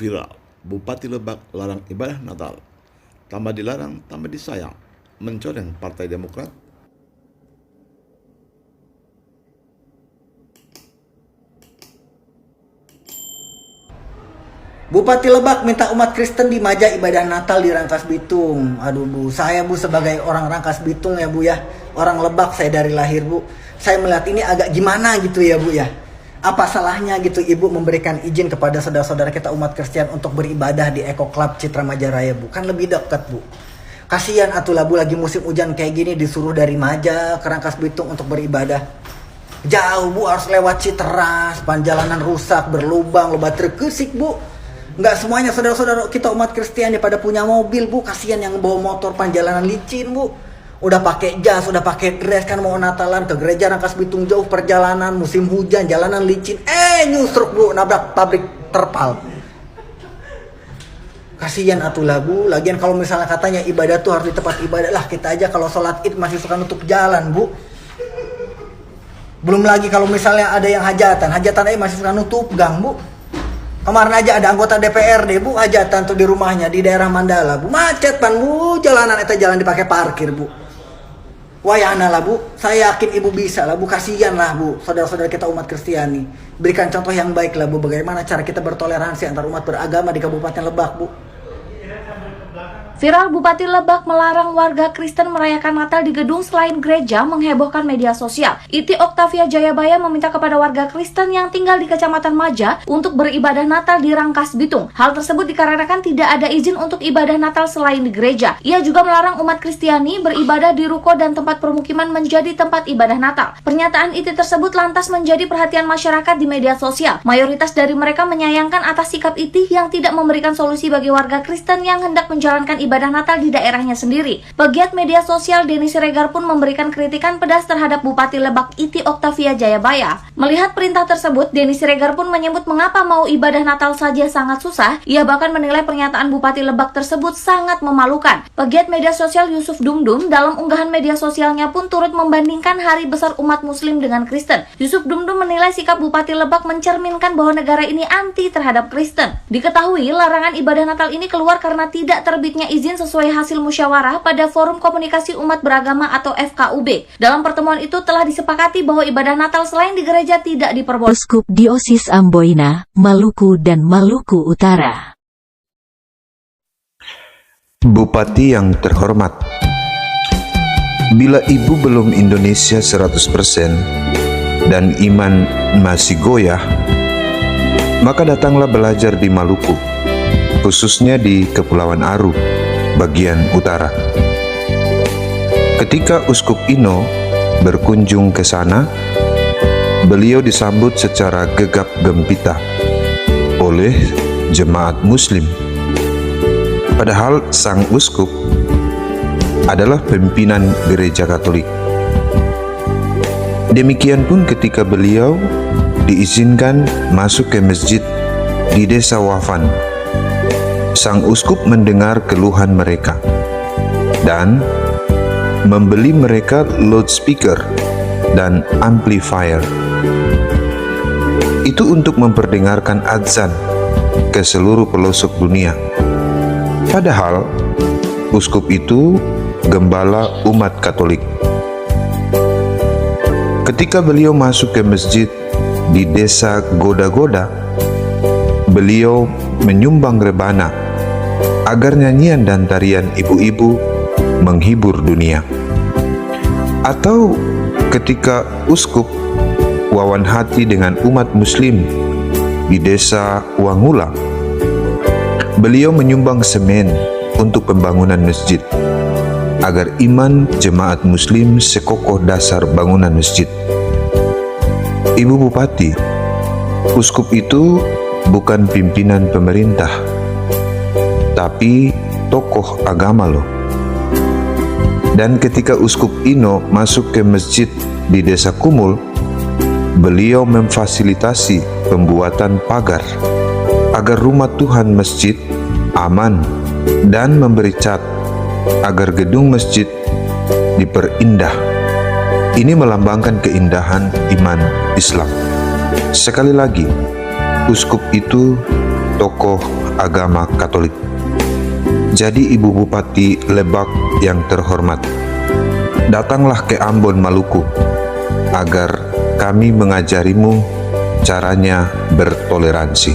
Viral, Bupati Lebak larang ibadah Natal. Tambah dilarang, tambah disayang. Mencoreng Partai Demokrat. Bupati Lebak minta umat Kristen di Maja ibadah Natal di Rangkas Bitung. Aduh Bu, saya Bu sebagai orang Rangkas Bitung ya Bu ya. Orang Lebak saya dari lahir Bu. Saya melihat ini agak gimana gitu ya Bu ya. Apa salahnya gitu Ibu memberikan izin kepada saudara-saudara kita umat Kristen untuk beribadah di Eko Club Citra Majaraya Bu. Kan lebih dekat Bu. Kasihan atulah Bu, lagi musim hujan kayak gini disuruh dari Maja ke Rangkas Bitung untuk beribadah. Jauh Bu, harus lewat Citra, jalanan rusak, berlubang, loba terkesik Bu. Nggak semuanya saudara-saudara kita umat Kristiani pada punya mobil Bu. Kasihan yang bawa motor jalanan licin Bu. Udah pakai jas, udah pakai dress kan mau Natalan ke gereja Rangkas Bitung, jauh perjalanan, musim hujan, jalanan licin. Nyusruk Bu, nabrak pabrik terpal. Kasihan atulah Bu. Lagian kalau misalnya katanya ibadah tuh harus di tempat ibadah, lah kita aja kalau sholat id masih suka nutup jalan Bu. Belum lagi kalau misalnya ada yang hajatan aja masih suka nutup gang Bu. Kemarin aja ada anggota DPRD Bu hajatan tuh di rumahnya di daerah Mandala Bu, macet pan Bu, jalanan eta jalan dipakai parkir Bu. Wayana lah Bu, saya yakin Ibu bisa lah Bu, kasihan lah Bu saudara-saudara kita umat Kristiani. Berikan contoh yang baik lah Bu, bagaimana cara kita bertoleransi antar umat beragama di Kabupaten Lebak Bu. Viral, Bupati Lebak melarang warga Kristen merayakan Natal di gedung selain gereja menghebohkan media sosial. Iti Oktavia Jayabaya meminta kepada warga Kristen yang tinggal di Kecamatan Maja untuk beribadah Natal di Rangkas Bitung. Hal tersebut dikarenakan tidak ada izin untuk ibadah Natal selain di gereja. Ia juga melarang umat Kristiani beribadah di ruko dan tempat permukiman menjadi tempat ibadah Natal. Pernyataan Iti tersebut lantas menjadi perhatian masyarakat di media sosial. Mayoritas dari mereka menyayangkan atas sikap Iti yang tidak memberikan solusi bagi warga Kristen yang hendak menjalankan ibadah Natal di daerahnya sendiri. Pegiat media sosial Denny Siregar pun memberikan kritikan pedas terhadap Bupati Lebak Iti Oktavia Jayabaya. Melihat perintah tersebut, Denny Siregar pun menyebut mengapa mau ibadah Natal saja sangat susah. Ia bahkan menilai pernyataan Bupati Lebak tersebut sangat memalukan. Pegiat media sosial Yusuf Dumdum dalam unggahan media sosialnya pun turut membandingkan hari besar umat Muslim dengan Kristen. Yusuf Dumdum menilai sikap Bupati Lebak mencerminkan bahwa negara ini anti terhadap Kristen. Diketahui larangan ibadah Natal ini keluar karena tidak terbitnya izin sesuai hasil musyawarah pada Forum Komunikasi Umat Beragama atau FKUB. Dalam pertemuan itu telah disepakati bahwa ibadah Natal selain di gereja tidak diperbolehkan. Uskup Diosis Amboina, Maluku dan Maluku Utara. Bupati yang terhormat, bila ibu belum Indonesia 100% dan iman masih goyah, maka datanglah belajar di Maluku, khususnya di Kepulauan Aru, bagian utara. Ketika Uskup Ino berkunjung ke sana, beliau disambut secara gegap gempita oleh jemaat Muslim. Padahal sang uskup adalah pimpinan gereja Katolik. Demikian pun ketika beliau diizinkan masuk ke masjid di Desa Wafan, sang uskup mendengar keluhan mereka dan membeli mereka loudspeaker dan amplifier. Itu untuk memperdengarkan azan ke seluruh pelosok dunia. Padahal uskup itu gembala umat Katolik. Ketika beliau masuk ke masjid di Desa Goda-Goda, beliau menyumbang rebana agar nyanyian dan tarian ibu-ibu menghibur dunia. Atau ketika uskup wawan hati dengan umat Muslim di Desa Wangula, beliau menyumbang semen untuk pembangunan masjid agar iman jemaat Muslim sekokoh dasar bangunan masjid. Ibu Bupati, uskup itu bukan pimpinan pemerintah, tapi tokoh agama loh. Dan ketika Uskup Ino masuk ke masjid di Desa Kumul, beliau memfasilitasi pembuatan pagar agar rumah Tuhan masjid aman dan memberi cat agar gedung masjid diperindah. Ini melambangkan keindahan iman Islam. Sekali lagi, uskup itu tokoh agama Katolik. Jadi Ibu Bupati Lebak yang terhormat, datanglah ke Ambon, Maluku, agar kami mengajarimu caranya bertoleransi.